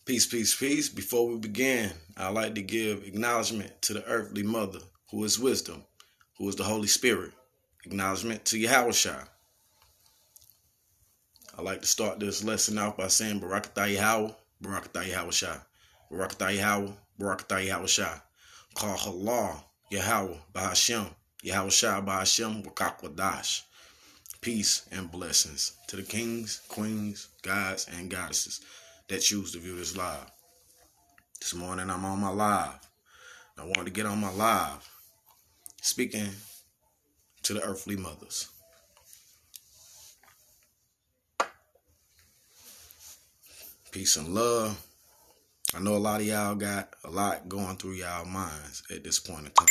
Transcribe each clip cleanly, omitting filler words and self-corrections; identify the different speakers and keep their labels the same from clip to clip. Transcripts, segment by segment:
Speaker 1: Peace, peace, peace. Before we begin, I'd like to give acknowledgement to the earthly mother, who is wisdom, who is the Holy Spirit. Acknowledgement to Yahawashi. I'd like to start this lesson out by saying Barakatah Yahweh, Barakatah Yahawashi, Barakatah Yahweh, Barakatah Yahawashi. Call Allah, Yahweh, Bahashem, Yahawashi, Bahashem, Wakakwadash. Peace and blessings to the kings, queens, gods, and goddesses that choose to view this live. This morning I'm on my live. I wanted to get on my live speaking to the earthly mothers. Peace and love. I know a lot of y'all got a lot going through y'all minds at this point in time.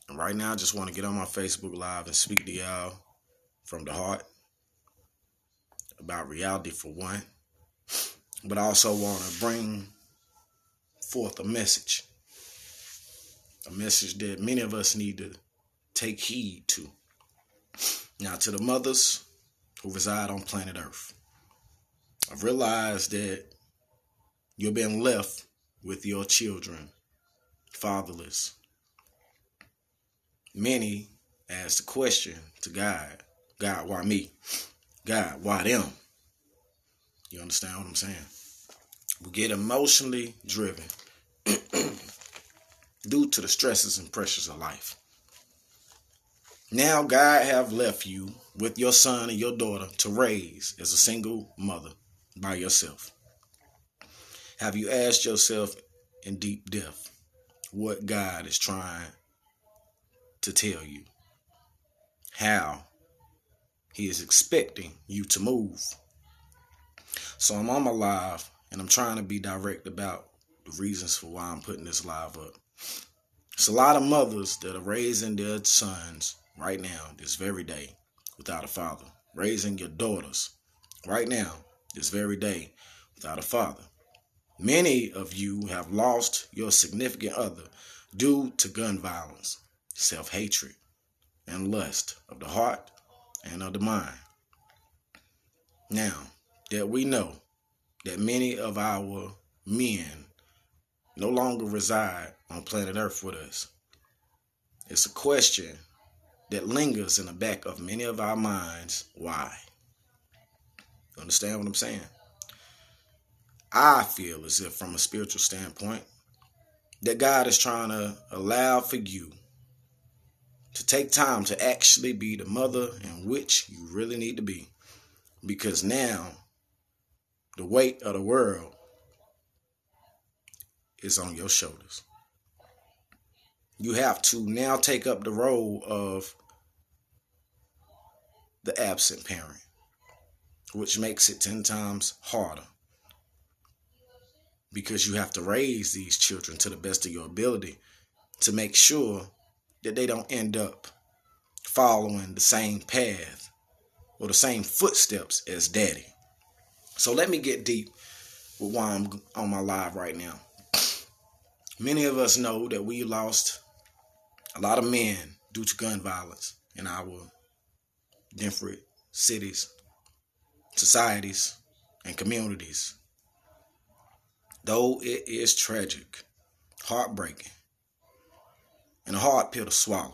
Speaker 1: And right now I just want to get on my Facebook Live and speak to y'all from the heart about reality for one. But I also want to bring forth a message that many of us need to take heed to. Now, to the mothers who reside on planet Earth, I've realized that you're being left with your children fatherless. Many ask the question to God, why me? God, why them? You understand what I'm saying? We get emotionally driven due to the stresses and pressures of life. Now God have left you with your son and your daughter to raise as a single mother by yourself. Have you asked yourself in deep depth what God is trying to tell you? How He is expecting you to move? So I'm on my live and I'm trying to be direct about the reasons for why I'm putting this live up. It's a lot of mothers that are raising their sons right now, this very day, without a father. Raising your daughters right now, this very day, without a father. Many of you have lost your significant other due to gun violence, self-hatred, and lust of the heart and of the mind. Now that we know that many of our men no longer reside on planet Earth with us, it's a question that lingers in the back of many of our minds. Why? You understand what I'm saying? I feel as if from a spiritual standpoint that God is trying to allow for you to take time to actually be the mother in which you really need to be. Because now the weight of the world is on your shoulders. You have to now take up the role of the absent parent, which makes it 10 times harder because you have to raise these children to the best of your ability to make sure that they don't end up following the same path or the same footsteps as daddy. So let me get deep with why I'm on my live right now. Many of us know that we lost a lot of men due to gun violence in our different cities, societies, and communities. Though it is tragic, heartbreaking, and a hard pill to swallow,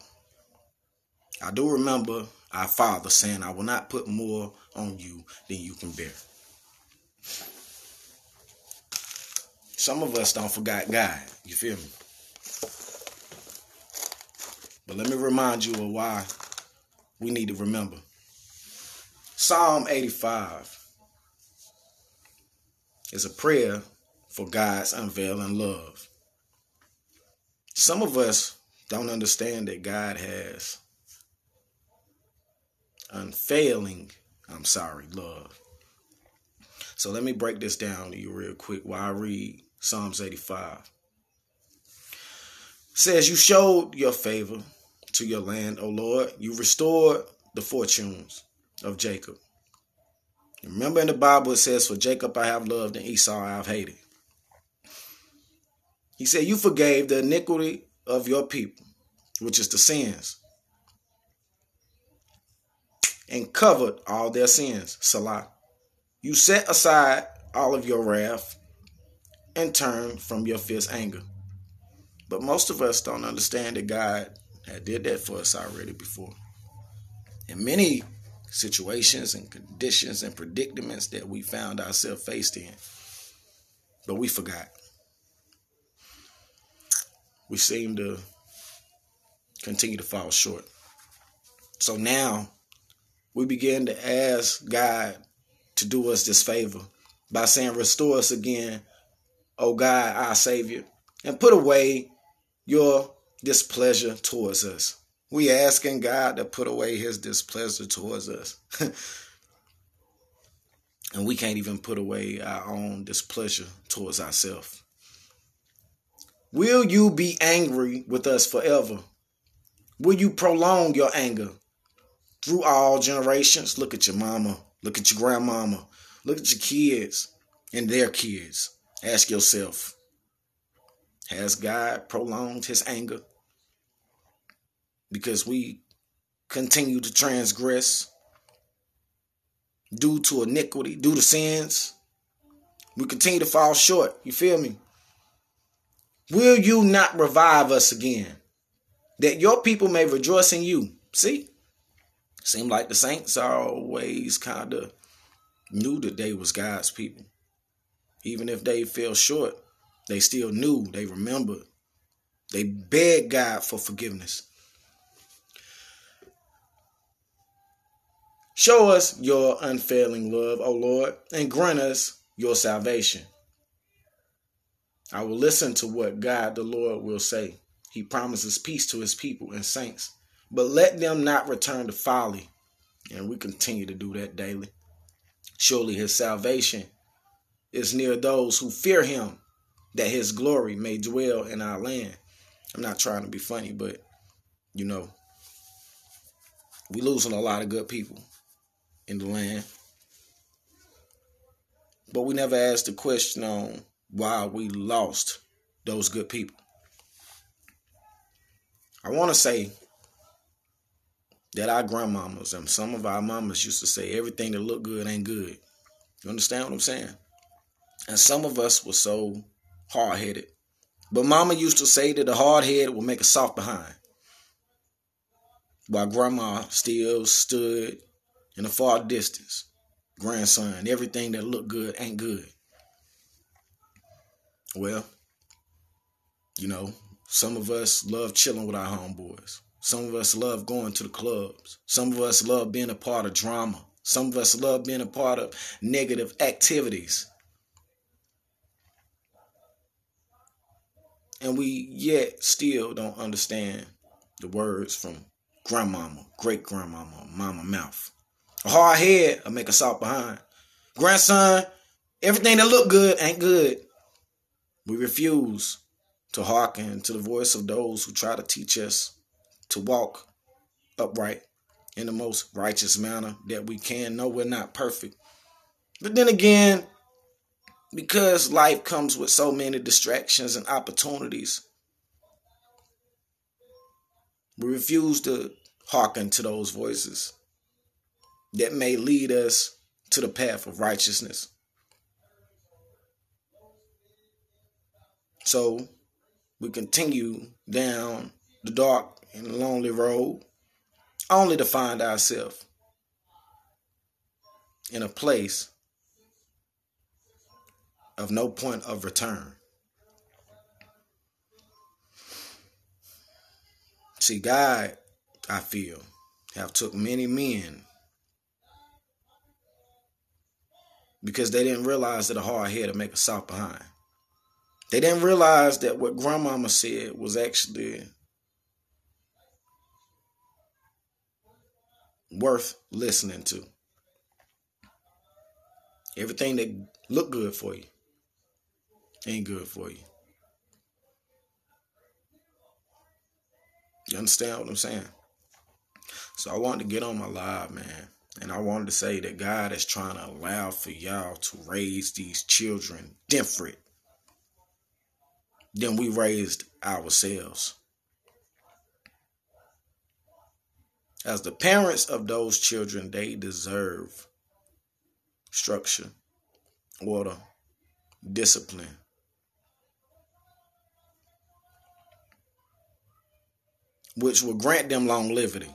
Speaker 1: I do remember our Father saying, I will not put more on you than you can bear. Some of us don't forget God, you feel me? But let me remind you of why we need to remember. Psalm 85 is a prayer for God's unveiling love. Some of us don't understand that God has unfailing, love. So let me break this down to you real quick while I read Psalms 85. It says, you showed your favor to your land, O Lord. You restored the fortunes of Jacob. Remember in the Bible it says, for Jacob I have loved and Esau I have hated. He said, you forgave the iniquity of your people, which is the sins, and covered all their sins. Salah. You set aside all of your wrath and turn from your fierce anger. But most of us don't understand that God had did that for us already before. In many situations and conditions and predicaments that we found ourselves faced in. But we forgot. We seem to continue to fall short. So now we begin to ask God to do us this favor by saying, restore us again, O God, our Savior, and put away your displeasure towards us. We asking God to put away his displeasure towards us. And we can't even put away our own displeasure towards ourselves. Will you be angry with us forever? Will you prolong your anger through all generations? Look at your mama. Look at your grandmama. Look at your kids and their kids. Ask yourself, has God prolonged his anger? Because we continue to transgress due to iniquity, due to sins. We continue to fall short. You feel me? Will you not revive us again, that your people may rejoice in you? See? Seem like the saints always kind of knew that they was God's people. Even if they fell short, they still knew, they remembered. They begged God for forgiveness. Show us your unfailing love, O Lord, and grant us your salvation. I will listen to what God the Lord will say. He promises peace to his people and saints, but let them not return to folly. And we continue to do that daily. Surely his salvation is near those who fear him, that his glory may dwell in our land. I'm not trying to be funny, but, we losing a lot of good people in the land. But we never asked the question on why we lost those good people. I want to say that our grandmamas and some of our mamas used to say everything that look good ain't good. You understand what I'm saying? And some of us were so hard-headed. But mama used to say that a hard head will make a soft behind. While grandma still stood in the far distance. Grandson, everything that look good ain't good. Well, some of us love chilling with our homeboys. Some of us love going to the clubs. Some of us love being a part of drama. Some of us love being a part of negative activities. And we yet still don't understand the words from grandmama, great-grandmama, mama mouth. A hard head will make a soft behind. Grandson, everything that look good ain't good. We refuse to hearken to the voice of those who try to teach us to walk upright in the most righteous manner that we can. No, we're not perfect. But then again, because life comes with so many distractions and opportunities, we refuse to hearken to those voices that may lead us to the path of righteousness. So we continue down the dark and lonely road, only to find ourselves in a place of no point of return. See, God, I feel, have took many men because they didn't realize that a hard head would make a soft behind. They didn't realize that what grandmama said was actually worth listening to. Everything that look good for you ain't good for you. You understand what I'm saying? So I wanted to get on my live, man. And I wanted to say that God is trying to allow for y'all to raise these children different than we raised ourselves. As the parents of those children, they deserve structure, order, discipline. Which will grant them longevity.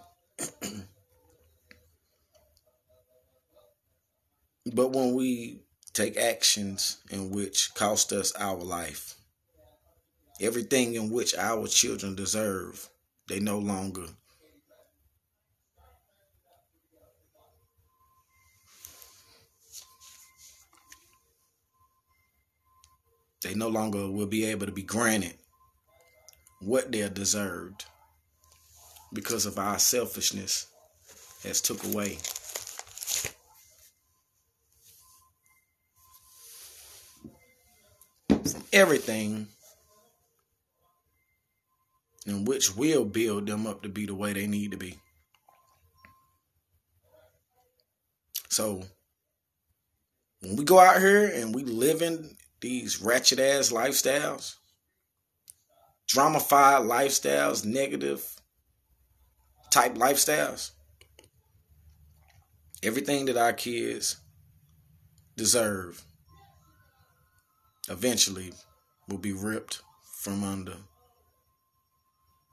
Speaker 1: But when we take actions in which cost us our life, everything in which our children deserve, they no longer will be able to be granted what they're deserved because of our selfishness has took away from everything in which will build them up to be the way they need to be. So when we go out here and we live in these ratchet ass lifestyles, drama-fied lifestyles, negative type lifestyles, everything that our kids deserve eventually will be ripped from under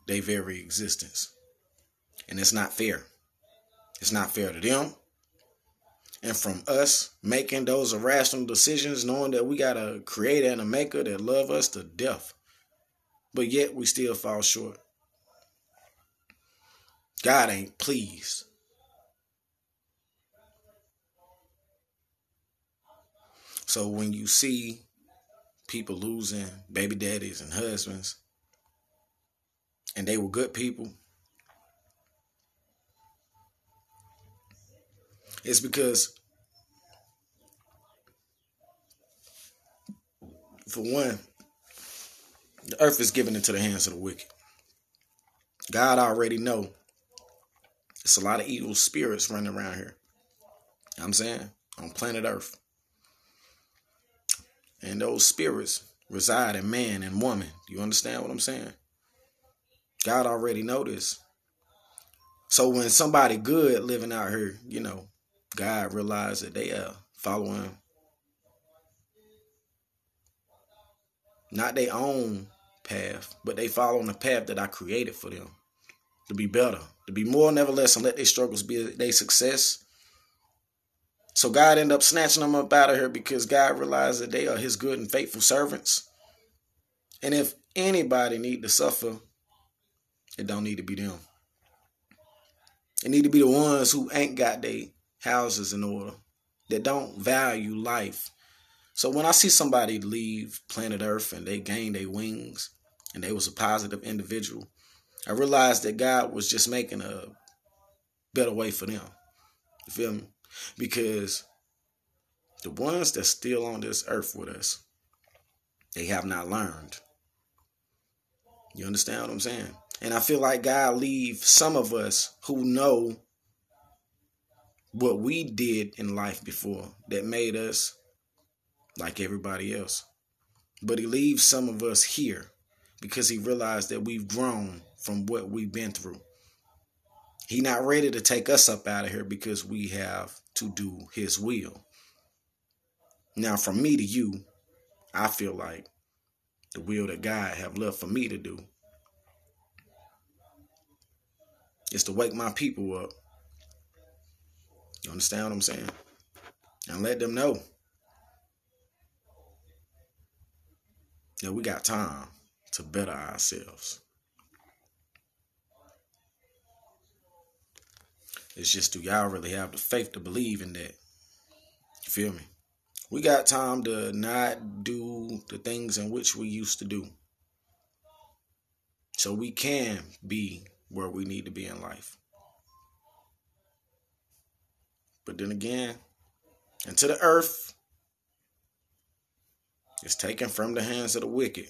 Speaker 1: their very existence. And it's not fair. It's not fair to them. And from us making those irrational decisions, knowing that we got a creator and a maker that love us to death, but yet we still fall short. God ain't pleased. So when you see people losing baby daddies and husbands, and they were good people, it's because, for one, the earth is given into the hands of the wicked. God already know it's a lot of evil spirits running around here. You know what I'm saying? On planet Earth. And those spirits reside in man and woman. You understand what I'm saying? God already know this. So when somebody good living out here, God realized that they are following not their own path, but they following the path that I created for them to be better, to be more, nevertheless, and let their struggles be their success. So God ended up snatching them up out of here because God realized that they are his good and faithful servants. And if anybody need to suffer, it don't need to be them. It need to be the ones who ain't got their houses in order, that don't value life. So when I see somebody leave planet Earth and they gain their wings and they was a positive individual, I realized that God was just making a better way for them. You feel me? Because the ones that's still on this earth with us, they have not learned. You understand what I'm saying? And I feel like God leave some of us who know what we did in life before that made us like everybody else. But he leaves some of us here because he realized that we've grown from what we've been through. He not ready to take us up out of here because we have to do his will. Now, from me to you, I feel like the will that God have left for me to do is to wake my people up. You understand what I'm saying? And let them know that we got time to better ourselves. It's just, do y'all really have the faith to believe in that? You feel me? We got time to not do the things in which we used to do, so we can be where we need to be in life. But then again, into the earth is taken from the hands of the wicked.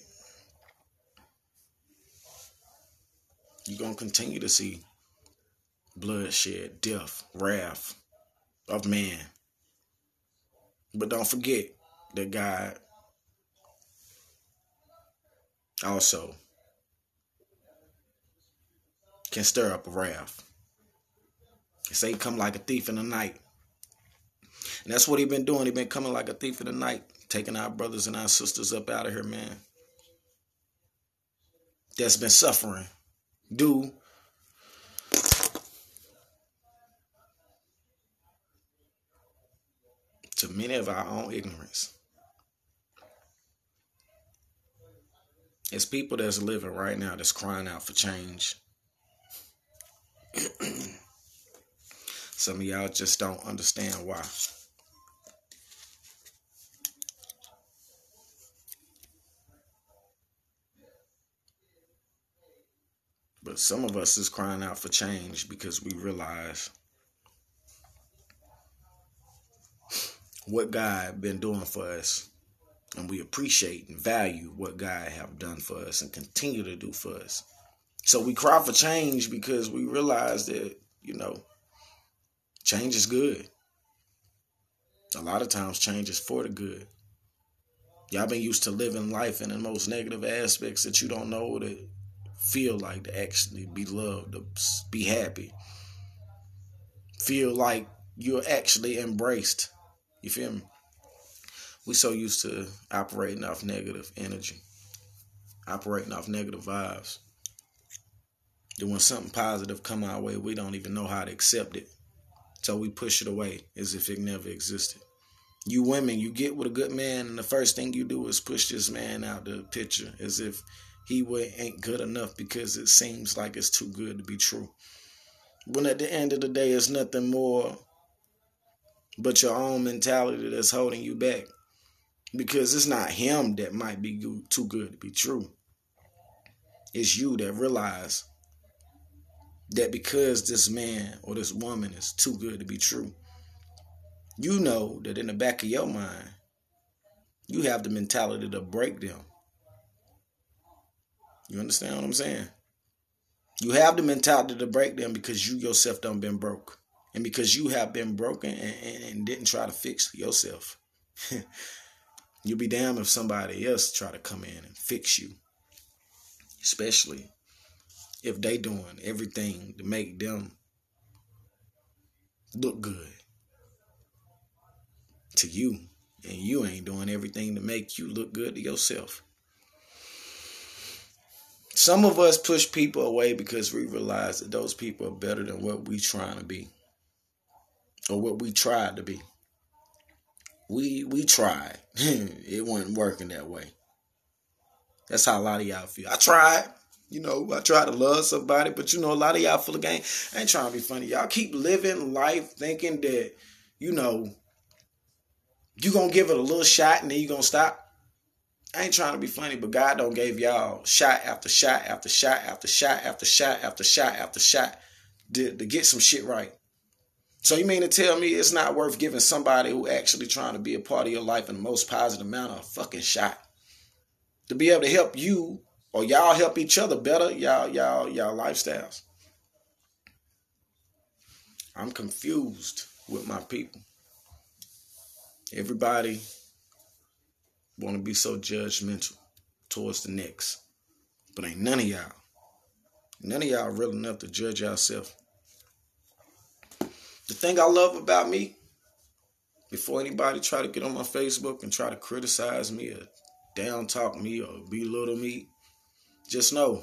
Speaker 1: You're going to continue to see bloodshed, death, wrath of man. But don't forget that God also can stir up a wrath. Say, come like a thief in the night. And that's what he been doing. He been coming like a thief in the night, taking our brothers and our sisters up out of here, man. That's been suffering due to many of our own ignorance. It's people that's living right now that's crying out for change. Some of y'all just don't understand why. But some of us is crying out for change because we realize what God been doing for us. And we appreciate and value what God have done for us and continue to do for us. So we cry for change because we realize that, change is good. A lot of times change is for the good. Y'all been used to living life in the most negative aspects that you don't know what it feel like to actually be loved, to be happy. Feel like you're actually embraced. You feel me? We so used to operating off negative energy, operating off negative vibes. Then when something positive come our way, we don't even know how to accept it. So we push it away as if it never existed. You women, you get with a good man, and the first thing you do is push this man out the picture as if he ain't good enough because it seems like it's too good to be true. When at the end of the day, it's nothing more but your own mentality that's holding you back. Because it's not him that might be too good to be true. It's you that realize that because this man or this woman is too good to be true, you know that in the back of your mind, you have the mentality to break them. You understand what I'm saying? You have the mentality to break them because you yourself done been broke. And because you have been broken and didn't try to fix yourself. You'll be damned if somebody else try to come in and fix you. Especially if they doing everything to make them look good to you. And you ain't doing everything to make you look good to yourself. Some of us push people away because we realize that those people are better than what we trying to be. Or what we tried to be. We tried. It wasn't working that way. That's how a lot of y'all feel. I tried. I tried to love somebody, but a lot of y'all full of game. I ain't trying to be funny. Y'all keep living life thinking that, you going to give it a little shot and then you going to stop. I ain't trying to be funny, but God don't gave y'all shot after shot after shot after shot after shot after shot after shot to get some shit right. So you mean to tell me it's not worth giving somebody who actually trying to be a part of your life in the most positive manner a fucking shot? To be able to help you or y'all help each other better, y'all lifestyles. I'm confused with my people. Everybody want to be so judgmental towards the next. But ain't none of y'all real enough to judge yourself. The thing I love about me, before anybody try to get on my Facebook and try to criticize me or down talk me or belittle me, just know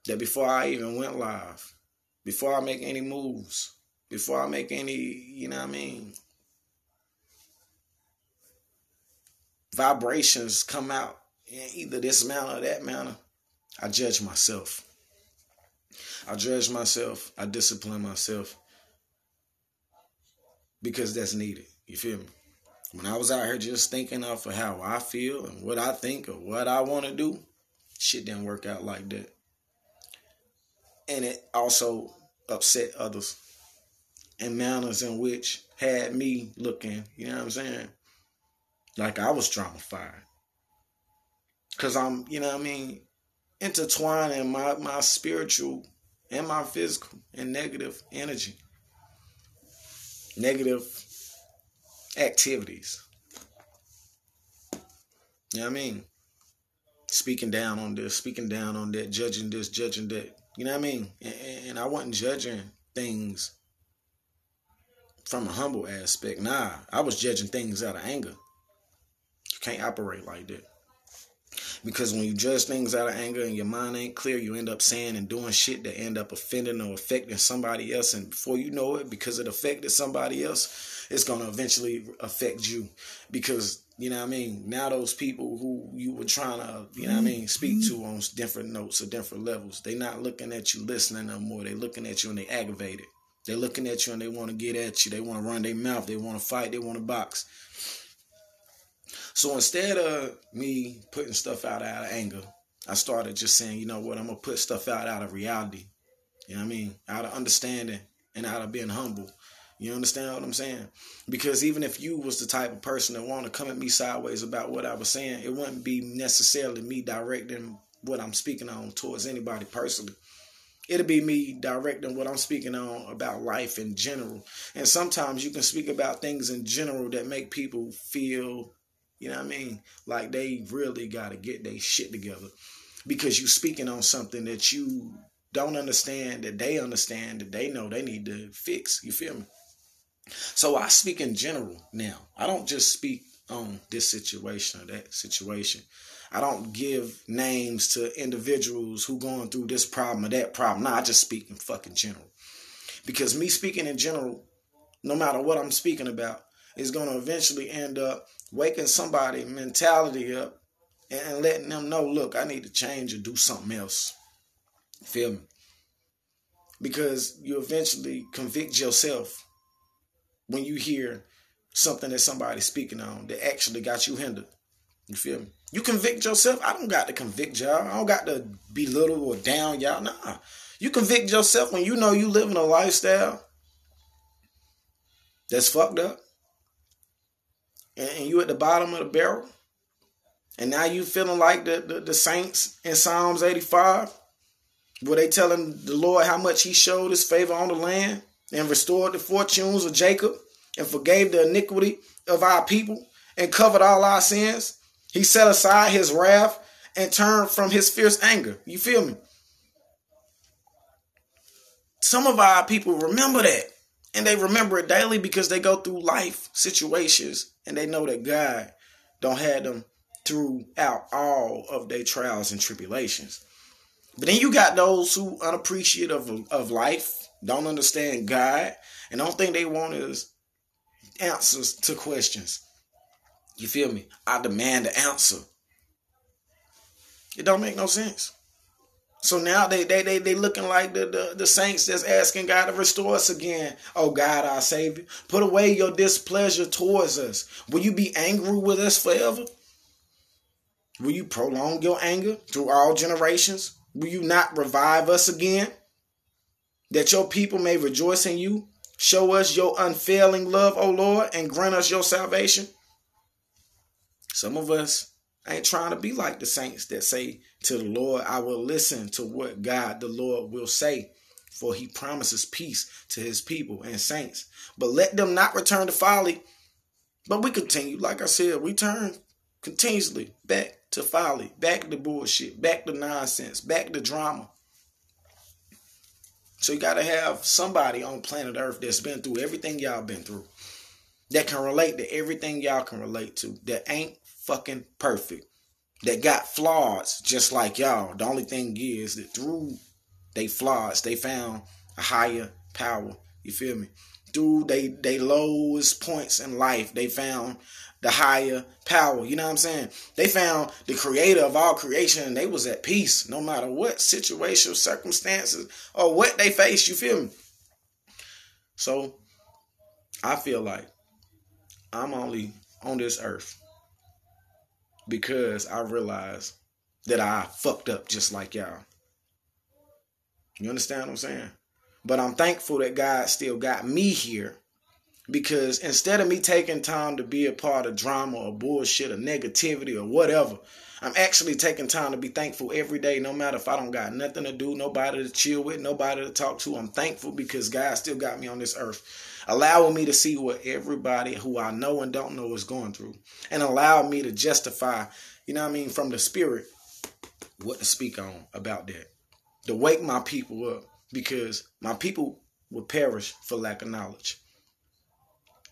Speaker 1: that before I even went live, before I make any moves, before I make any, vibrations come out in either this manner or that manner, I judge myself. I discipline myself. Because that's needed. You feel me? When I was out here just thinking of how I feel and what I think or what I want to do, shit didn't work out like that. And it also upset others in manners in which had me looking, like I was traumatized. Because I'm, intertwining my spiritual and my physical and negative energy. Negative activities. You know what I mean? Speaking down on this, speaking down on that, judging this, judging that. You know what I mean? And I wasn't judging things from a humble aspect. Nah, I was judging things out of anger. You can't operate like that. Because when you judge things out of anger and your mind ain't clear, you end up saying and doing shit that end up offending or affecting somebody else. And before you know it, because it affected somebody else, it's going to eventually affect you. Because, you know what I mean, now those people who you were trying to, you know what I mean, speak to on different notes or different levels, they not looking at you listening no more. They looking at you and they aggravated. They're looking at you and they want to get at you. They want to run their mouth. They want to fight. They want to box. So instead of me putting stuff out of anger, I started just saying, you know what, I'm going to put stuff out of reality. You know what I mean? Out of understanding and out of being humble. You understand what I'm saying? Because even if you was the type of person that want to come at me sideways about what I was saying, it wouldn't be necessarily me directing what I'm speaking on towards anybody personally. It'll be me directing what I'm speaking on about life in general. And sometimes you can speak about things in general that make people feel, you know what I mean, like they really got to get their shit together. Because you speaking on something that you don't understand, that they know they need to fix. You feel me? So I speak in general now. I don't just speak on this situation or that situation. I don't give names to individuals who going through this problem or that problem. Nah, I just speak in fucking general. Because me speaking in general, no matter what I'm speaking about, is going to eventually end up waking somebody mentality up and letting them know, look, I need to change or do something else. Feel me? Because you eventually convict yourself when you hear something that somebody's speaking on that actually got you hindered. You feel me? You convict yourself. I don't got to convict y'all. I don't got to belittle or down y'all. Nah. You convict yourself when you know you living a lifestyle that's fucked up. And you at the bottom of the barrel. And now you feeling like the saints in Psalms 85. Where they telling the Lord how much he showed his favor on the land. And restored the fortunes of Jacob. And forgave the iniquity of our people. And covered all our sins. He set aside his wrath and turned from his fierce anger. You feel me? Some of our people remember that. And they remember it daily because they go through life situations. And they know that God don't have them throughout all of their trials and tribulations. But then you got those who unappreciative of life, don't understand God, and the only thing they want is answers to questions. You feel me? I demand the answer. It don't make no sense. So now they looking like the saints that's asking God to restore us again. Oh God, our Savior, put away your displeasure towards us. Will you be angry with us forever? Will you prolong your anger through all generations? Will you not revive us again? That your people may rejoice in you. Show us your unfailing love, O Lord, and grant us your salvation. Some of us ain't trying to be like the saints that say to the Lord, I will listen to what God the Lord will say, for he promises peace to his people and saints. But let them not return to folly. But we continue, like I said, we turn continuously back to folly, back to bullshit, back to nonsense, back to drama. So you got to have somebody on planet Earth that's been through everything y'all been through, that can relate to everything y'all can relate to, that ain't fucking perfect, that got flaws just like y'all. The only thing is that through they flaws, they found a higher power. You feel me? Through they lowest points in life, they found the higher power. You know what I'm saying? They found the creator of all creation and they was at peace no matter what situation, circumstances, or what they faced. You feel me? So I feel like I'm only on this earth because I realized that I fucked up just like y'all. You understand what I'm saying? But I'm thankful that God still got me here, because instead of me taking time to be a part of drama or bullshit or negativity or whatever, I'm actually taking time to be thankful every day, no matter if I don't got nothing to do, nobody to chill with, nobody to talk to. I'm thankful because God still got me on this earth, allowing me to see what everybody who I know and don't know is going through, and allow me to justify, you know what I mean, from the spirit, what to speak on about that, to wake my people up, because my people will perish for lack of knowledge.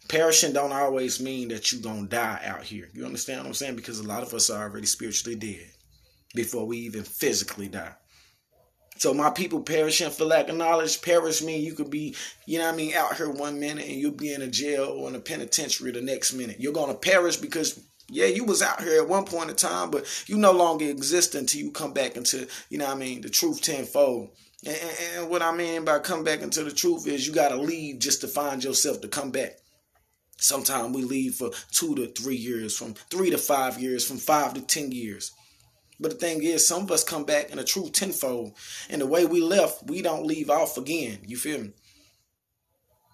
Speaker 1: Perishing don't always mean that you're going to die out here. You understand what I'm saying? Because a lot of us are already spiritually dead before we even physically die. So my people, perishing for lack of knowledge. Perish mean you could be, out here one minute and you'll be in a jail or in a penitentiary the next minute. You're going to perish because, you was out here at one point in time, but you no longer exist until you come back into, the truth tenfold. And what I mean by come back into the truth is you got to leave just to find yourself to come back. Sometimes we leave for 2 to 3 years, from 3 to 5 years, from 5 to 10 years. But the thing is, some of us come back in a true tenfold. And the way we left, we don't leave off again. You feel me?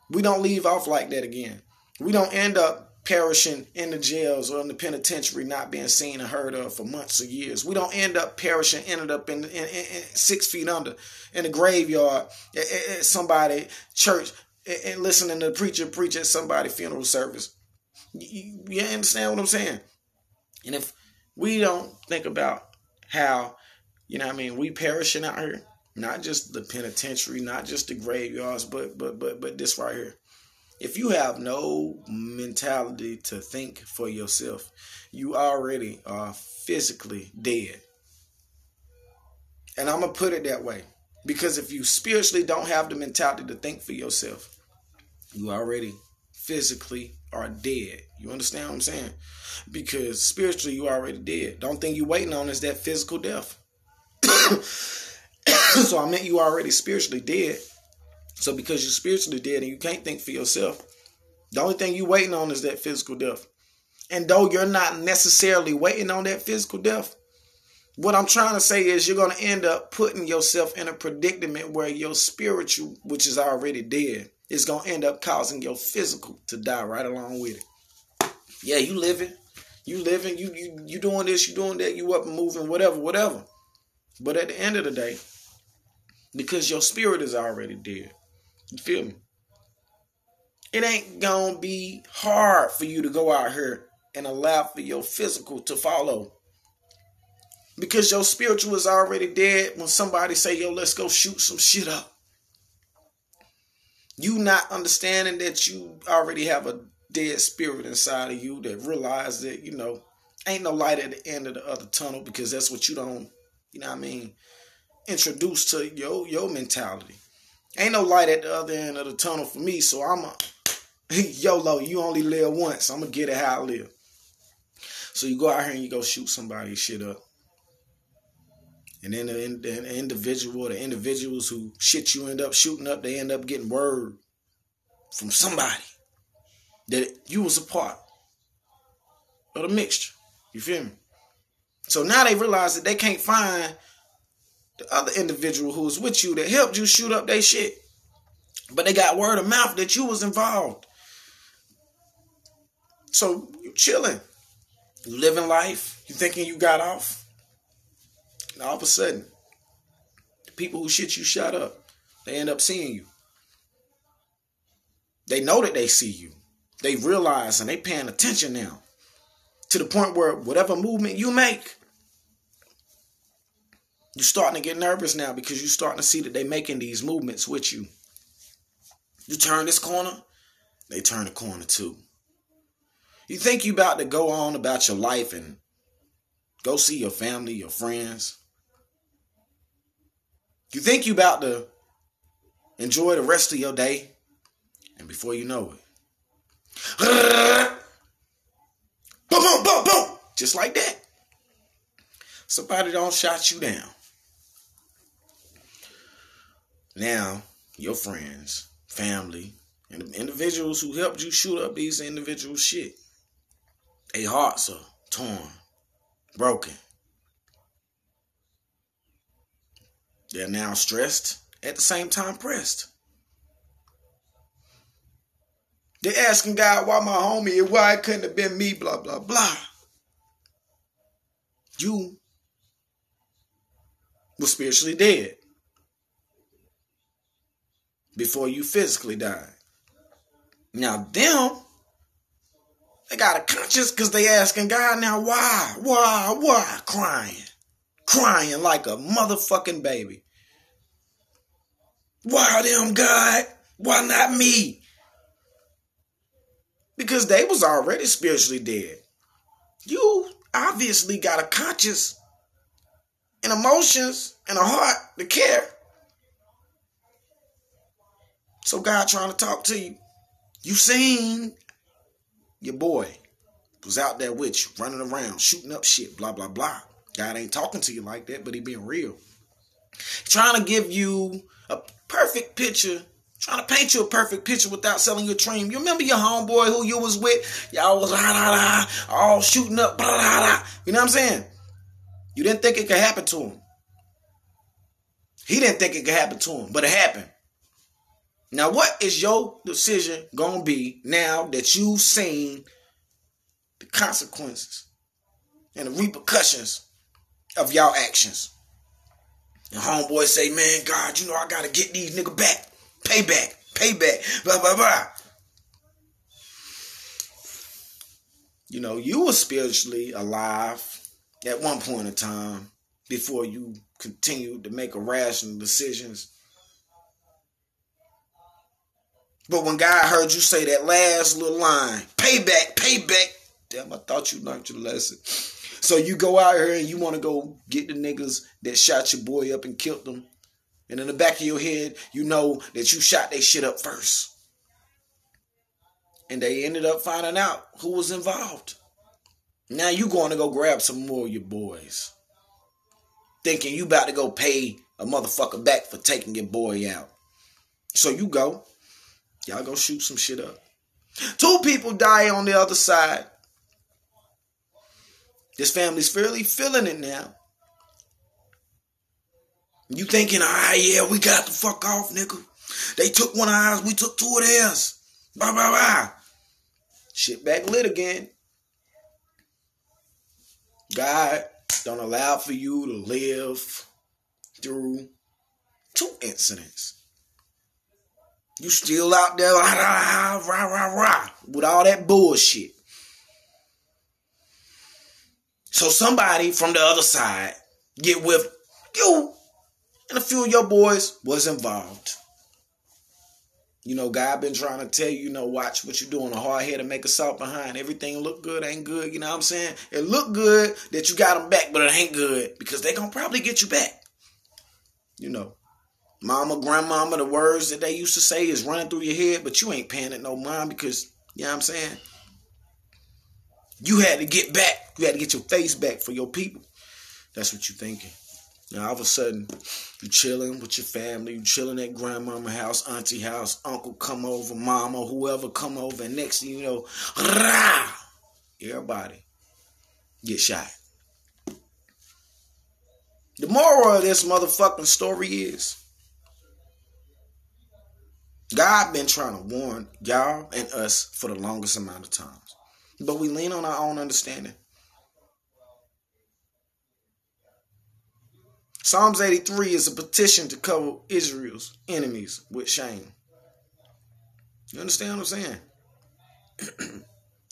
Speaker 1: We don't leave off like that again. We don't end up perishing in the jails or in the penitentiary, not being seen or heard of for months or years. We don't end up perishing, ended up in 6 feet under, in the graveyard, at somebody church, and listening to the preacher preach at somebody's funeral service. You understand what I'm saying? And if we don't think about how, we perishing out here, not just the penitentiary, not just the graveyards, but this right here. If you have no mentality to think for yourself, you already are physically dead. And I'm going to put it that way. Because if you spiritually don't have the mentality to think for yourself, you already physically are dead. You understand what I'm saying? Because spiritually you already dead. The only thing you waiting on is that physical death. So I meant you already spiritually dead. So because you're spiritually dead and you can't think for yourself, the only thing you waiting on is that physical death. And though you're not necessarily waiting on that physical death, what I'm trying to say is you're going to end up putting yourself in a predicament where your spiritual, which is already dead, is going to end up causing your physical to die right along with it. Yeah, you living, you doing this, you doing that, you up and moving, whatever. But at the end of the day, because your spirit is already dead, you feel me? It ain't going to be hard for you to go out here and allow for your physical to follow. Because your spiritual is already dead when somebody say, yo, let's go shoot some shit up. You not understanding that you already have a dead spirit inside of you that realize that, ain't no light at the end of the other tunnel, because that's what you don't, introduce to your mentality. Ain't no light at the other end of the tunnel for me, so I'm YOLO, you only live once. I'm going to get it how I live. So you go out here and you go shoot somebody's shit up. And then the individual, the individuals who shit you end up shooting up, they end up getting word from somebody that you was a part of the mixture. You feel me? So now they realize that they can't find the other individual who was with you that helped you shoot up their shit. But they got word of mouth that you was involved. So you chilling. You living life. You thinking you got off. And all of a sudden, the people who shit you shot up, they end up seeing you. They know that they see you. They realize and they paying attention now. To the point where whatever movement you make, you're starting to get nervous now because you're starting to see that they making these movements with you. You turn this corner, they turn the corner too. You think you about to go on about your life and go see your family, your friends. You think you about to enjoy the rest of your day, and before you know it, boom, boom, boom, boom, just like that, somebody done shot you down. Now, your friends, family, and the individuals who helped you shoot up these individual shit, their hearts are torn, broken. They're now stressed, at the same time pressed. They're asking God why my homie and why it couldn't have been me, blah, blah, blah. You were spiritually dead before you physically died. Now them, they got a conscience because they asking God now why? Crying like a motherfucking baby. Why them, God? Why not me? because they was already spiritually dead. You obviously got a conscience and emotions and a heart to care. So God trying to talk to you. You seen your boy was out there with you, running around, shooting up shit, blah, blah, blah. God ain't talking to you like that, but he being real. Trying to give you a perfect picture, trying to paint you a perfect picture without selling your dream. You remember your homeboy who you was with? Y'all was all shooting up, blah, blah, blah. You know what I'm saying? You didn't think it could happen to him. He didn't think it could happen to him, but it happened. Now, what is your decision going to be now that you've seen the consequences and the repercussions of y'all actions? And homeboy say, man, God, you know I got to get these niggas back. Payback, blah, blah, blah. You know, you were spiritually alive at one point in time before you continued to make irrational decisions. But when God heard you say that last little line, payback, damn, I thought you learned your lesson. So you go out here and you want to go get the niggas that shot your boy up and killed them. And in the back of your head, you know that you shot they shit up first. And they ended up finding out who was involved. Now you going to go grab some more of your boys. Thinking you about to go pay a motherfucker back for taking your boy out. So you go. Y'all go shoot some shit up. 2 people die on the other side. This family's fairly feeling it now. You thinking, yeah, we got the fuck off, nigga. They took one of ours, we took 2 of theirs. Blah, blah, blah. Shit back lit again. God don't allow for you to live through 2 incidents. You still out there, with all that bullshit. So somebody from the other side get with you, and a few of your boys was involved. You know, God been trying to tell you, you know, watch what you're doing. A hard head and make a soft behind. Everything look good, ain't good. You know what I'm saying? It look good that you got them back, but it ain't good because they gonna probably get you back. You know. Mama, grandmama, the words that they used to say is running through your head, but you ain't paying it no mind because, you know what I'm saying? You had to get back. You had to get your face back for your people. That's what you're thinking. Now, all of a sudden, you chilling with your family. You chilling at grandmama house, auntie house, uncle come over, mama, whoever come over. And next thing you know, everybody get shot. The moral of this motherfucking story is, God been trying to warn y'all and us for the longest amount of times. But we lean on our own understanding. Psalms 83 is a petition to cover Israel's enemies with shame. You understand what I'm saying?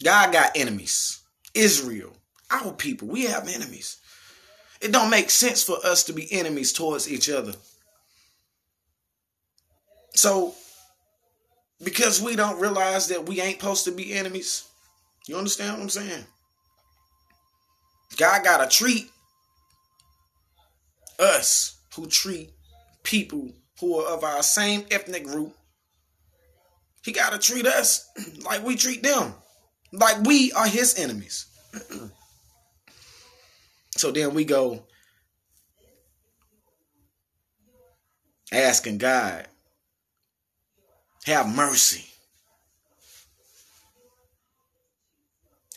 Speaker 1: God got enemies. Israel, our people, we have enemies. It don't make sense for us to be enemies towards each other. So, because we don't realize that we ain't supposed to be enemies, you understand what I'm saying? God got to treat us who treat people who are of our same ethnic group. He got to treat us like we treat them. Like we are his enemies. So then we go asking God, have mercy.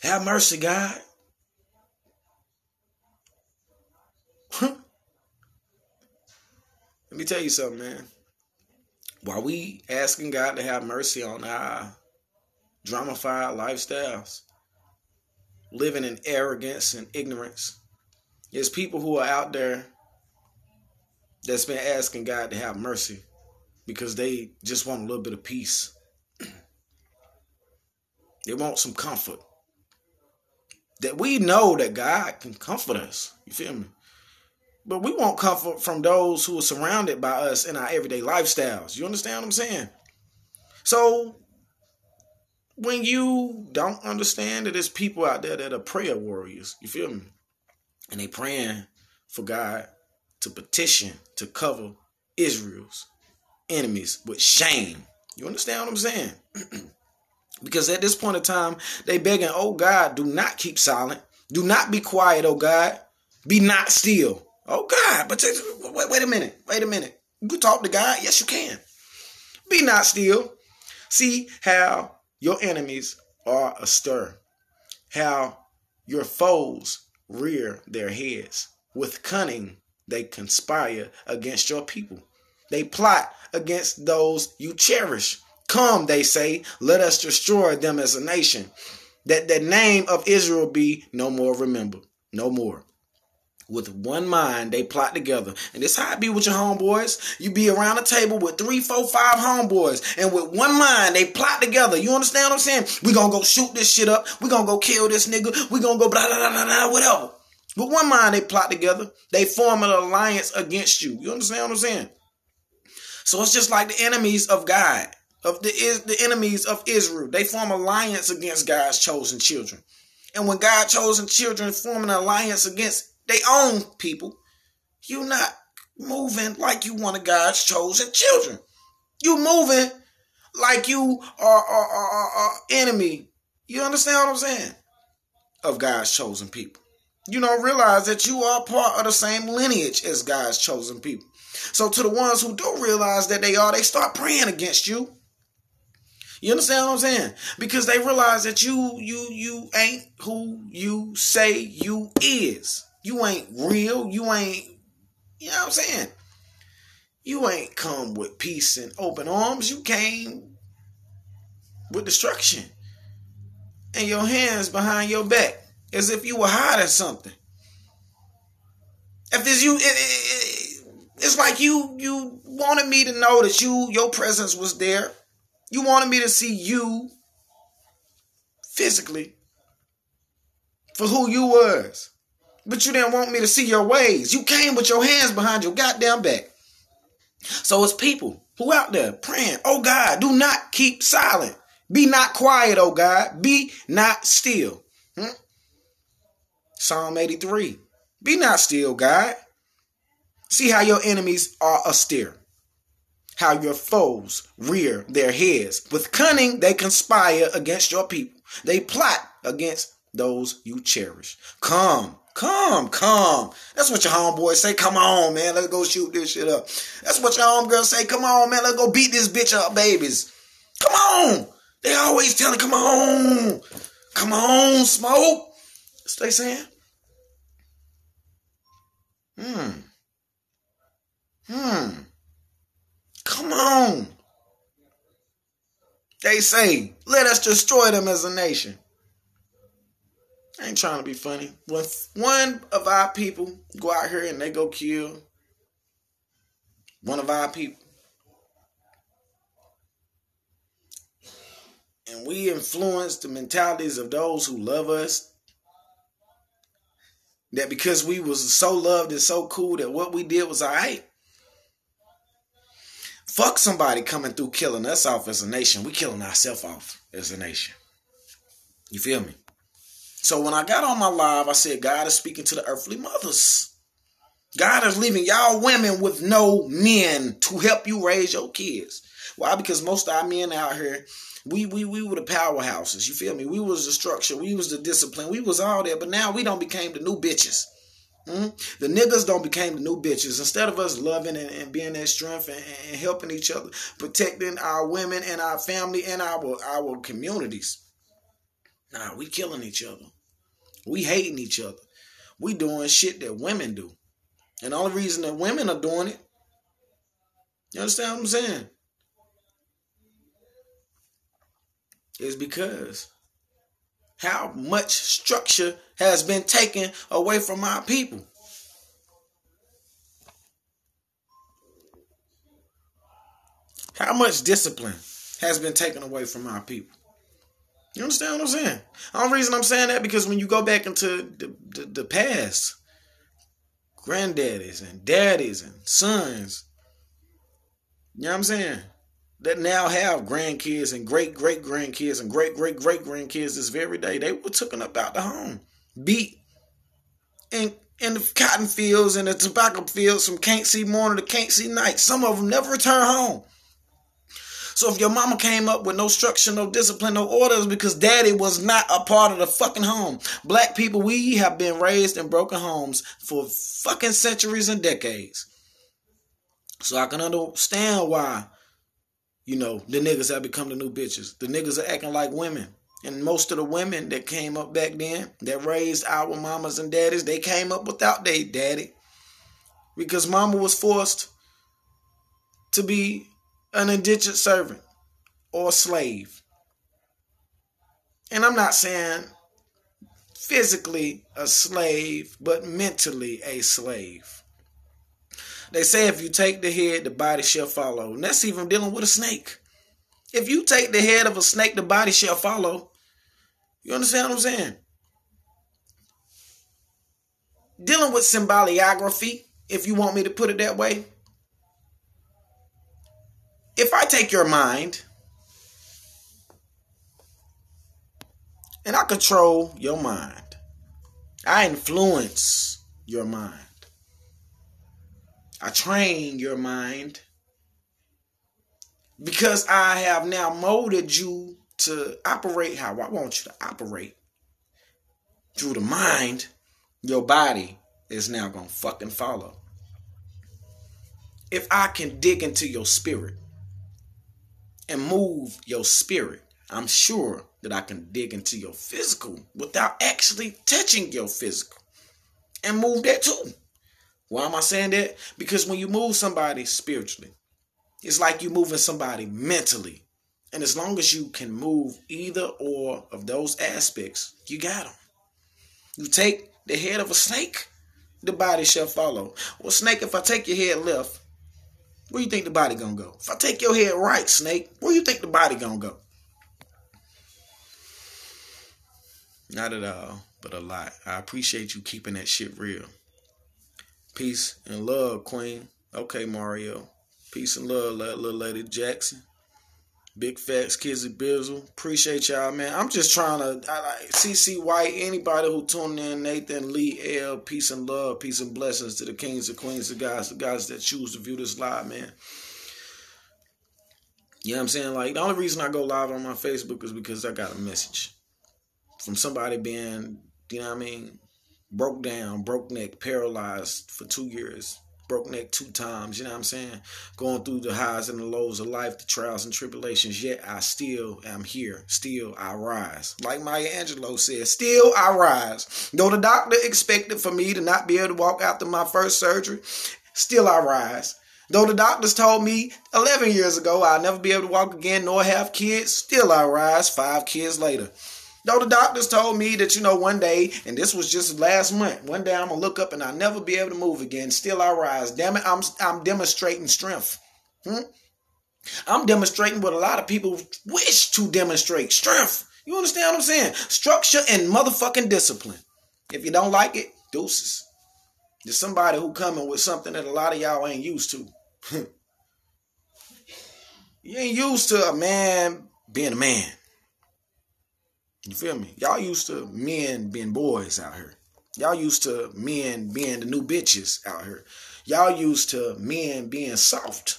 Speaker 1: Have mercy, God. Let me tell you something, man. While we asking God to have mercy on our dramified lifestyles, living in arrogance and ignorance, there's people who are out there that's been asking God to have mercy because they just want a little bit of peace. They want some comfort. That we know that God can comfort us. You feel me? But we want comfort from those who are surrounded by us in our everyday lifestyles. You understand what I'm saying? So when you don't understand that there's people out there that are prayer warriors, you feel me? And they praying for God to petition, to cover Israel's enemies with shame. You understand what I'm saying? Because at this point in time, they begging, oh God, do not keep silent. Do not be quiet, oh God. Be not still. Oh God, but wait a minute. Wait a minute. You can talk to God. Yes, you can. Be not still. See how your enemies are astir. How your foes rear their heads. With cunning, they conspire against your people. They plot against those you cherish. Come, they say, let us destroy them as a nation, that the name of Israel be no more remembered. No more. With one mind, they plot together. And this how it be with your homeboys. You be around a table with 3, 4, 5 homeboys. And with one mind, they plot together. You understand what I'm saying? We gonna go shoot this shit up. We gonna go kill this nigga. We gonna go blah, blah, blah, blah, blah, whatever. With one mind, they plot together. They form an alliance against you. You understand what I'm saying? So it's just like the enemies of God, of the enemies of Israel. They form alliance against God's chosen children. And when God's chosen children form an alliance against their own people, you're not moving like you one of God's chosen children. You moving like you are enemy. You understand what I'm saying? Of God's chosen people. You don't realize that you are part of the same lineage as God's chosen people. So to the ones who do realize that they start praying against you. You understand what I'm saying? Because they realize that you ain't who you say you is. You ain't real. You ain't, you know what I'm saying? You ain't come with peace and open arms. You came with destruction. And your hands behind your back. As if you were hiding something. If it's you, it's like you wanted me to know that your presence was there. You wanted me to see you physically for who you was. But you didn't want me to see your ways. You came with your hands behind your goddamn back. So it's people who out there praying, oh God, do not keep silent. Be not quiet, oh God. Be not still. Psalm 83. Be not still, God. See how your enemies are astir. How your foes rear their heads. With cunning, they conspire against your people. They plot against those you cherish. Come. That's what your homeboys say. Come on, man. Let's go shoot this shit up. That's what your homegirls say. Come on, man. Let's go beat this bitch up, babies. Come on. They always telling, come on. Come on, smoke. That's what they saying. Come on. They say, let us destroy them as a nation. I ain't trying to be funny. When one of our people go out here and they go kill one of our people, and we influence the mentalities of those who love us, that because we was so loved and so cool that what we did was all right. Fuck somebody coming through killing us off as a nation. We killing ourselves off as a nation. You feel me? So when I got on my live, I said, God is speaking to the earthly mothers. God is leaving y'all women with no men to help you raise your kids. Why? Because most of our men out here, we were the powerhouses. You feel me? We was the structure. We was the discipline. We was all that. But now we don't became the new bitches. The niggas don't became the new bitches. Instead of us loving and being that strength and helping each other, protecting our women and our family and our communities. Nah, we killing each other. We hating each other. We doing shit that women do. And the only reason that women are doing it, you understand what I'm saying? Is because how much structure has been taken away from our people. How much discipline has been taken away from our people. You understand what I'm saying? The only reason I'm saying that because when you go back into the past, granddaddies and daddies and sons, you know what I'm saying? that now have grandkids and great-great-grandkids and great-great-great-grandkids this very day, they were taken up out the home, beat in the cotton fields and the tobacco fields from can't see morning to can't see night. Some of them never return home. So if your mama came up with no structure, no discipline, no orders, because daddy was not a part of the fucking home. Black people, we have been raised in broken homes for fucking centuries and decades. So I can understand why, the niggas have become the new bitches. The niggas are acting like women. And most of the women that came up back then, that raised our mamas and daddies, they came up without their daddy. Because mama was forced to be an indentured servant or a slave. And I'm not saying physically a slave, but mentally a slave. They say if you take the head, the body shall follow. And that's even dealing with a snake. If you take the head of a snake, the body shall follow. You understand what I'm saying? Dealing with symboliography, if you want me to put it that way. If I take your mind and I control your mind, I influence your mind, I train your mind, because I have now molded you to operate how I want you to operate through the mind, your body is now going to fucking follow. If I can dig into your spirit and move your spirit, I'm sure that I can dig into your physical without actually touching your physical and move that too. Why am I saying that? Because when you move somebody spiritually, it's like you moving somebody mentally. And as long as you can move either or of those aspects, you got them. You take the head of a snake, the body shall follow. Well, snake, if I take your head left, where you think the body gonna go? If I take your head right, snake, where you think the body gonna go? Not at all, but a lot. I appreciate you keeping that shit real. Peace and love, Queen. Okay, Mario. Peace and love, little lady Jackson. Big Facts, Kizzy Bizzle. Appreciate y'all, man. I'm just trying to, CC White, anybody who tuned in, Nathan, Lee, L, peace and love, peace and blessings to the kings and queens, the guys that choose to view this live, man. You know what I'm saying? Like, the only reason I go live on my Facebook is because I got a message from somebody being, broke down, broke neck, paralyzed for 2 years. Broke neck 2 times, you know what I'm saying? Going through the highs and the lows of life, the trials and tribulations, yet I still am here. Still I rise. Like Maya Angelou said, still I rise. Though the doctor expected for me to not be able to walk after my first surgery, still I rise. Though the doctors told me 11 years ago I'll never be able to walk again nor have kids, still I rise 5 kids later. Though the doctors told me that, one day, and this was just last month, one day I'm going to look up and I'll never be able to move again. Still I rise. Damn it, I'm demonstrating strength. I'm demonstrating what a lot of people wish to demonstrate. Strength. You understand what I'm saying? Structure and motherfucking discipline. If you don't like it, deuces. There's somebody who coming with something that a lot of y'all ain't used to. You ain't used to a man being a man. You feel me? Y'all used to men being boys out here. Y'all used to men being the new bitches out here. Y'all used to men being soft.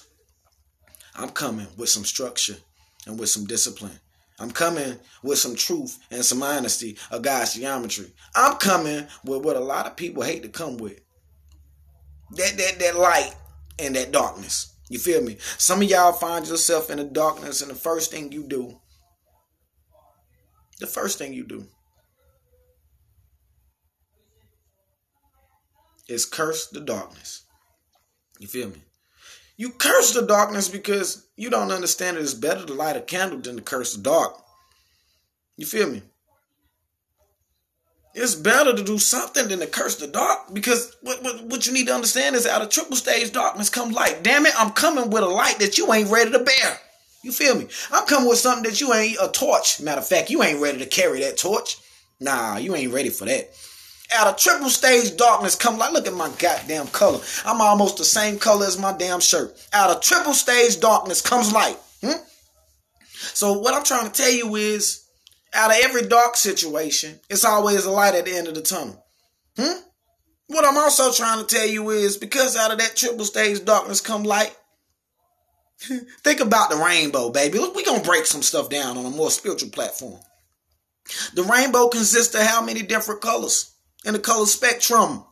Speaker 1: I'm coming with some structure and with some discipline. I'm coming with some truth and some honesty of God's geometry. I'm coming with what a lot of people hate to come with. That light and that darkness. You feel me? Some of y'all find yourself in the darkness, and the first thing you do is curse the darkness. You feel me? You curse the darkness because you don't understand it. It's better to light a candle than to curse the dark. You feel me? It's better to do something than to curse the dark, because what you need to understand is out of triple stage darkness comes light. Damn it, I'm coming with a light that you ain't ready to bear. You feel me? I'm coming with something that you ain't, a torch. Matter of fact, you ain't ready to carry that torch. Nah, you ain't ready for that. Out of triple stage darkness come light. Look at my goddamn color. I'm almost the same color as my damn shirt. Out of triple stage darkness comes light. So what I'm trying to tell you is, out of every dark situation, it's always a light at the end of the tunnel. What I'm also trying to tell you is, because out of that triple stage darkness come light, think about the rainbow, baby. Look, we're going to break some stuff down on a more spiritual platform. The rainbow consists of how many different colors in the color spectrum?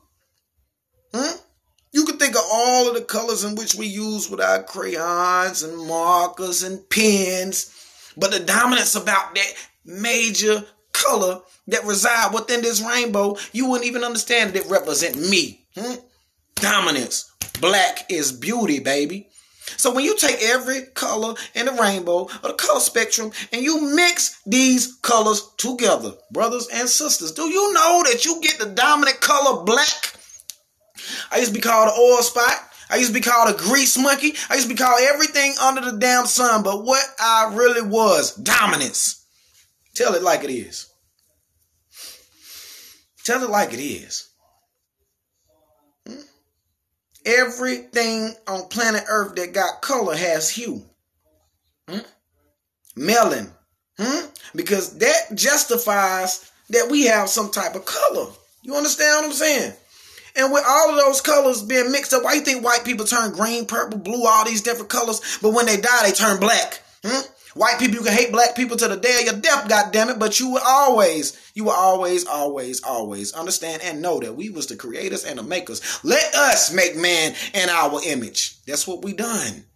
Speaker 1: You can think of all of the colors in which we use with our crayons and markers and pens, but the dominance about that major color that reside within this rainbow, you wouldn't even understand that it represent me. Dominance. Black is beauty, baby. So when you take every color in the rainbow or the color spectrum and you mix these colors together, brothers and sisters, do you know that you get the dominant color black? I used to be called an oil spot. I used to be called a grease monkey. I used to be called everything under the damn sun. But what I really was, dominance. Tell it like it is. Tell it like it is. Everything on planet Earth that got color has hue. Melon. Because that justifies that we have some type of color. You understand what I'm saying? And with all of those colors being mixed up, why you think white people turn green, purple, blue, all these different colors, but when they die, they turn black? White people, you can hate black people to the day of your death, goddammit, but you will always understand and know that we was the creators and the makers. Let us make man in our image. That's what we done.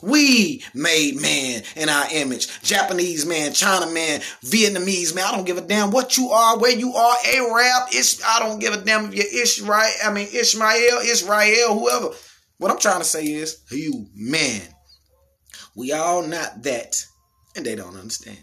Speaker 1: We made man in our image. Japanese man, China man, Vietnamese man. I don't give a damn what you are, where you are, Arab, I don't give a damn if you're Israel, whoever. What I'm trying to say is, you man. We all not that. And they don't understand.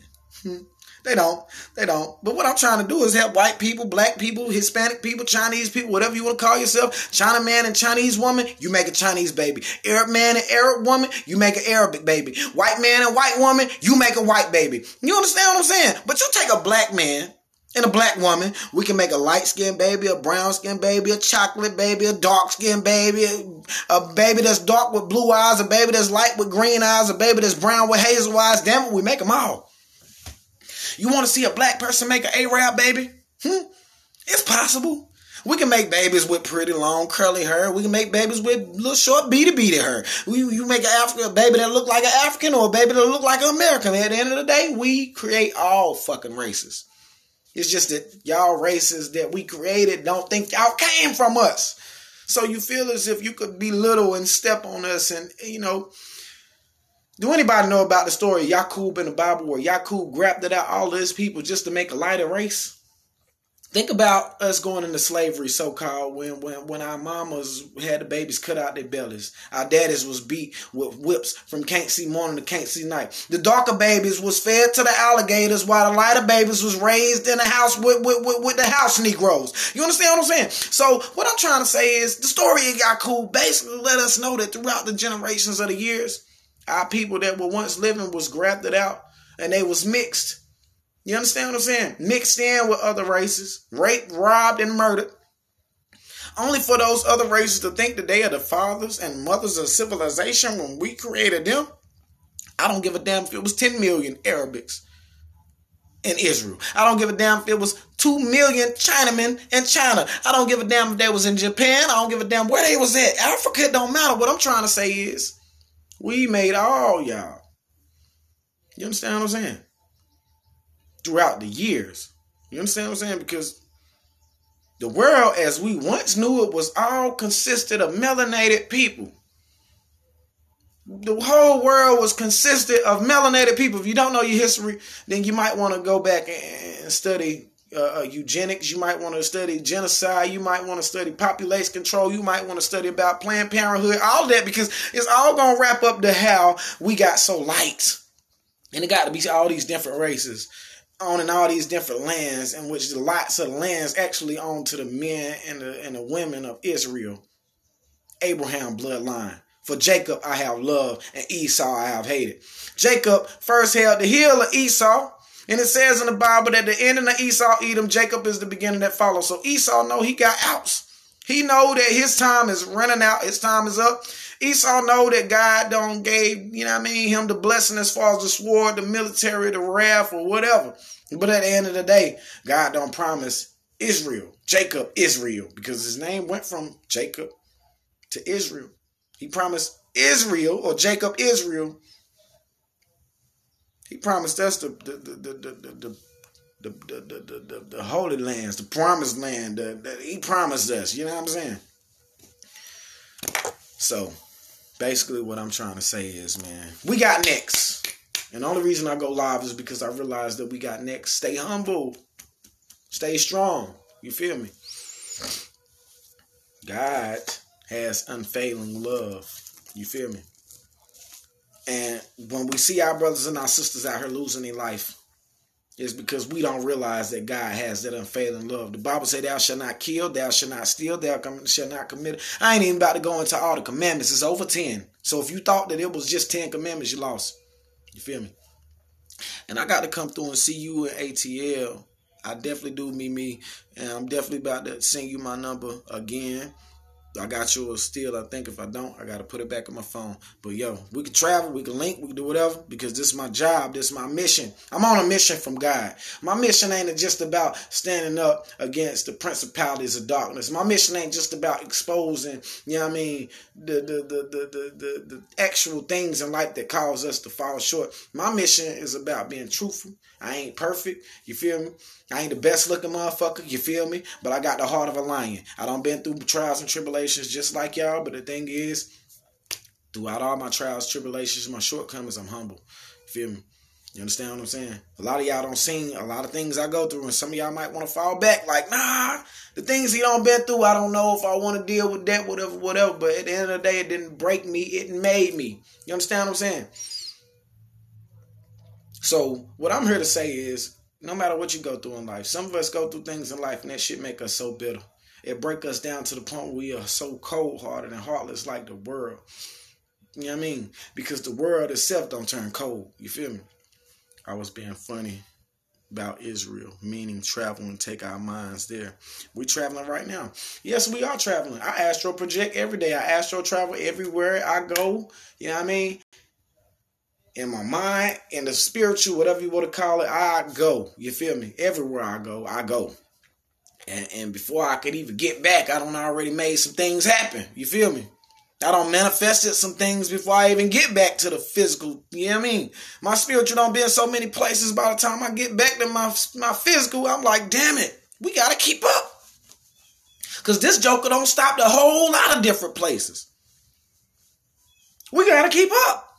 Speaker 1: They don't. But what I'm trying to do is help white people, black people, Hispanic people, Chinese people, whatever you want to call yourself. China man and Chinese woman, you make a Chinese baby. Arab man and Arab woman, you make an Arabic baby. White man and white woman, you make a white baby. You understand what I'm saying? But you take a black man and a black woman, we can make a light-skinned baby, a brown-skinned baby, a chocolate baby, a dark-skinned baby, a baby that's dark with blue eyes, a baby that's light with green eyes, a baby that's brown with hazel eyes. Damn it, we make them all. You want to see a black person make an Arab baby? It's possible. We can make babies with pretty long curly hair. We can make babies with little short beady hair. You make a baby that look like an African or a baby that look like an American. At the end of the day, we create all fucking races. It's just that y'all races that we created don't think y'all came from us. So you feel as if you could belittle and step on us. And, do anybody know about the story of Yaqub in the Bible where Yaqub grafted out all of his people just to make a lighter race? Think about us going into slavery, so-called, when our mamas had the babies cut out their bellies. Our daddies was beat with whips from can't see morning to can't see night. The darker babies was fed to the alligators while the lighter babies was raised in the house with the house Negroes. You understand what I'm saying? So what I'm trying to say is the story of Yaqub basically let us know that throughout the generations of the years, our people that were once living was grafted out and they was mixed. You understand what I'm saying? Mixed in with other races, raped, robbed, and murdered. Only for those other races to think that they are the fathers and mothers of civilization when we created them. I don't give a damn if it was 10 million Arabics in Israel. I don't give a damn if it was 2 million Chinamen in China. I don't give a damn if they was in Japan. I don't give a damn where they was at. Africa don't matter. What I'm trying to say is we made all y'all. You understand what I'm saying? Throughout the years. You understand what I'm saying? Because the world as we once knew it was all consisted of melanated people. The whole world was consisted of melanated people. If you don't know your history, then you might want to go back and study eugenics. You might want to study genocide. You might want to study population control. You might want to study about Planned Parenthood. All that, because it's all going to wrap up to how we got so light. And it got to be all these different races on in all these different lands, in which the lots of the lands actually owned to the men and the women of Israel. Abraham bloodline. For Jacob I have loved, and Esau I have hated. Jacob first held the heel of Esau, and it says in the Bible that the ending of Esau Edom, Jacob is the beginning that follows. So Esau know he got outs. He know that his time is running out. His time is up. Esau know that God don't gave, him the blessing as far as the sword, the military, the wrath, or whatever. But at the end of the day, God don't promise Israel, Jacob, Israel, because his name went from Jacob to Israel. He promised Israel, or Jacob, Israel. He promised us the Holy Lands, the promised land. He promised us, you know what I'm saying? So, basically what I'm trying to say is, man, we got next. And the only reason I go live is because I realized that we got next. Stay humble. Stay strong. You feel me? God has unfailing love. You feel me? And when we see our brothers and our sisters out here losing their life, it's because we don't realize that God has that unfailing love. The Bible says, thou shalt not kill, thou shalt not steal, thou shalt not commit. I ain't even about to go into all the commandments. It's over 10. So if you thought that it was just 10 commandments, you lost. You feel me? And I got to come through and see you in ATL. I definitely do, me. And I'm definitely about to send you my number again. I got yours still. I think if I don't, I got to put it back on my phone. But yo, we can travel, we can link, we can do whatever, because this is my job, this is my mission. I'm on a mission from God. My mission ain't just about standing up against the principalities of darkness. My mission ain't just about exposing, the actual things in life that cause us to fall short. My mission is about being truthful. I ain't perfect, you feel me? I ain't the best looking motherfucker, you feel me? But I got the heart of a lion. I done been through trials and tribulations just like y'all, but the thing is, throughout all my trials, tribulations, my shortcomings, I'm humble. You feel me? You understand what I'm saying? A lot of y'all don't see a lot of things I go through, and some of y'all might want to fall back like, nah, the things he done been through, I don't know if I want to deal with that, whatever. But at the end of the day, it didn't break me, it made me. You understand what I'm saying? So what I'm here to say is, no matter what you go through in life, some of us go through things in life and that shit make us so bitter. It break us down to the point where we are so cold-hearted and heartless like the world. You know what I mean? Because the world itself don't turn cold. You feel me? I was being funny about Israel, meaning travel and take our minds there. We're traveling right now. Yes, we are traveling. I astro project every day. I astro travel everywhere I go. You know what I mean? In my mind, in the spiritual, whatever you want to call it, I go. You feel me? Everywhere I go, I go. And before I could even get back, I done already made some things happen. You feel me? I done manifested some things before I even get back to the physical. You know what I mean? My spiritual don't be in so many places. By the time I get back to my physical, I'm like, damn it, we got to keep up. Because this joker don't stop the whole lot of different places. We got to keep up.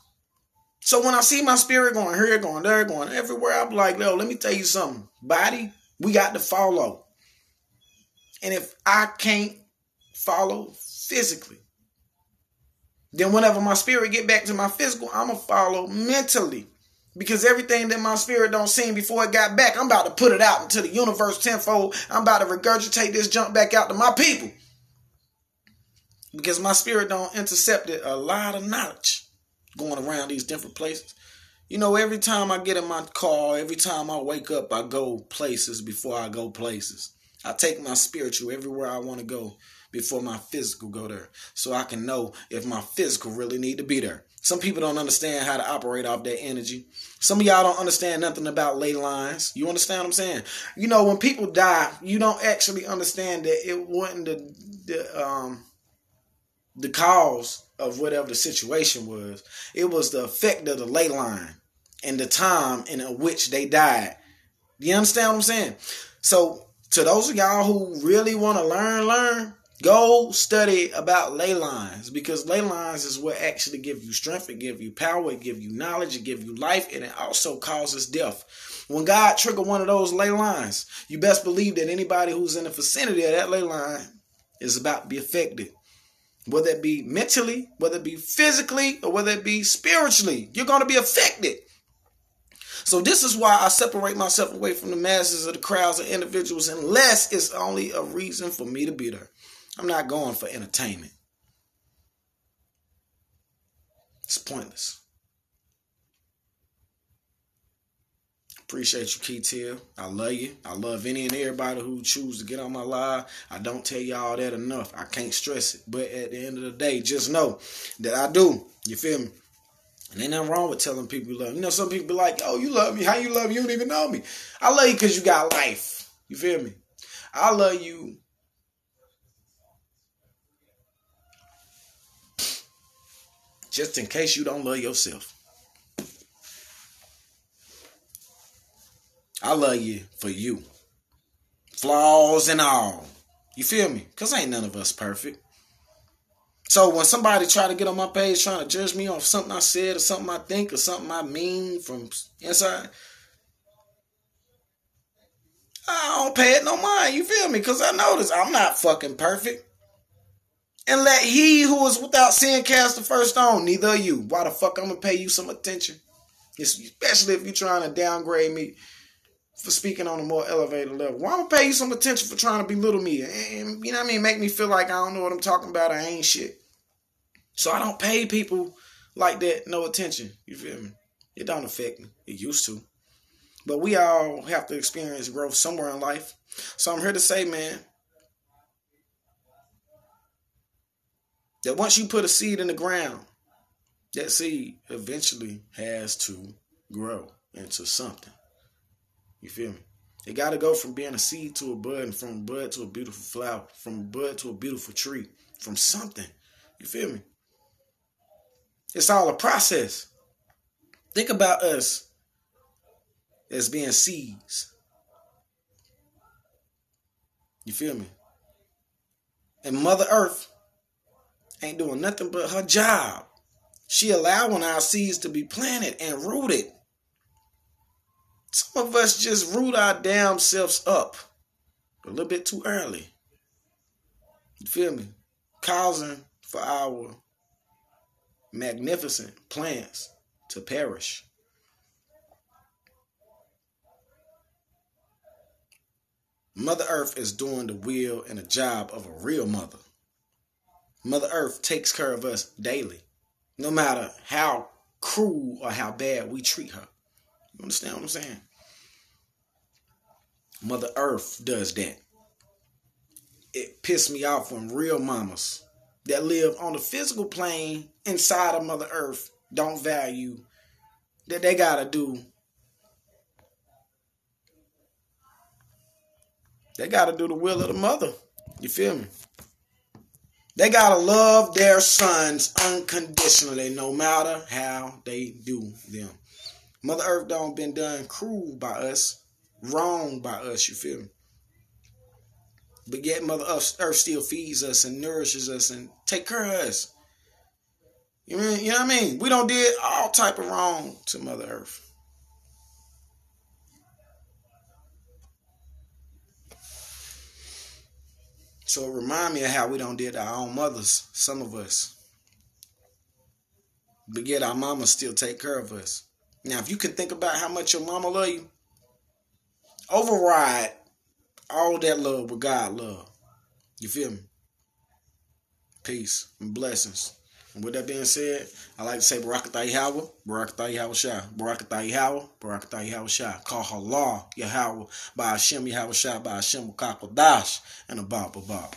Speaker 1: So when I see my spirit going here, going there, going everywhere, I'm like, yo, let me tell you something. Body, we got to follow. And if I can't follow physically, then whenever my spirit get back to my physical, I'm going to follow mentally. Because everything that my spirit don't see before it got back, I'm about to put it out into the universe tenfold. I'm about to regurgitate this junk back out to my people. Because my spirit don't intercept a lot of knowledge going around these different places. You know, every time I get in my car, every time I wake up, I go places before I go places. I take my spiritual everywhere I want to go before my physical go there. So I can know if my physical really need to be there. Some people don't understand how to operate off that energy. Some of y'all don't understand nothing about ley lines. You understand what I'm saying? You know, when people die, you don't actually understand that it wasn't the cause of whatever the situation was. It was the effect of the ley line and the time in which they died. You understand what I'm saying? So to those of y'all who really want to learn, go study about ley lines, because ley lines is what actually give you strength, it give you power, it give you knowledge, it give you life, and it also causes death. When God trigger one of those ley lines, you best believe that anybody who's in the vicinity of that ley line is about to be affected. Whether it be mentally, whether it be physically, or whether it be spiritually, you're going to be affected. So this is why I separate myself away from the masses of the crowds of individuals, unless it's only a reason for me to be there. I'm not going for entertainment. It's pointless. appreciate you, Keatil. I love you. I love any and everybody who choose to get on my live. I don't tell y'all that enough. I can't stress it. But at the end of the day, just know that I do. You feel me? And ain't nothing wrong with telling people you love me. You know, some people be like, oh, you love me. How you love me? You don't even know me. I love you because you got life. You feel me? I love you just in case you don't love yourself. I love you for you. Flaws and all. You feel me? Because ain't none of us perfect. So when somebody try to get on my page trying to judge me off something I said or something I think or something I mean from inside, I don't pay it no mind. You feel me? Because I notice I'm not fucking perfect. And let he who is without sin cast the first stone. Neither are you. Why the fuck I'm going to pay you some attention? Especially if you're trying to downgrade me for speaking on a more elevated level. Why I'm going to pay you some attention for trying to belittle me? And, you know what I mean? Make me feel like I don't know what I'm talking about. I ain't shit. So I don't pay people like that no attention. You feel me? It don't affect me. It used to. But we all have to experience growth somewhere in life. So I'm here to say, man, that once you put a seed in the ground, that seed eventually has to grow into something. You feel me? It got to go from being a seed to a bud, and from a bud to a beautiful flower, from a bud to a beautiful tree, from something. You feel me? It's all a process. Think about us as being seeds. You feel me? And Mother Earth ain't doing nothing but her job. She allowing our seeds to be planted and rooted. Some of us just root our damn selves up a little bit too early. You feel me? Causing for our magnificent plants to perish. Mother Earth is doing the will and the job of a real mother. Mother Earth takes care of us daily, no matter how cruel or how bad we treat her. You understand what I'm saying? Mother Earth does that. It pissed me off when real mamas that live on the physical plane inside of Mother Earth don't value that they gotta do. They gotta do the will of the mother. You feel me? They gotta love their sons unconditionally, no matter how they do them. Mother Earth don't been done cruel by us, wrong by us, you feel me? But yet Mother Earth still feeds us and nourishes us and take care of us. You know what I mean? We don't did all type of wrong to Mother Earth. So it remind me of how we don't did our own mothers, some of us. But yet our mamas still take care of us. Now, if you can think about how much your mama love you, override all that love with God love. You feel me? Peace and blessings. And with that being said, I like to say Barakatah Yahweh, Barakatah Yahawashi, Barakatah Yahweh, Barakatah Yahawashi. Call Allah Yahweh, by Hashem Yahawashi, by Hashem Kakodash, and Abba Baba.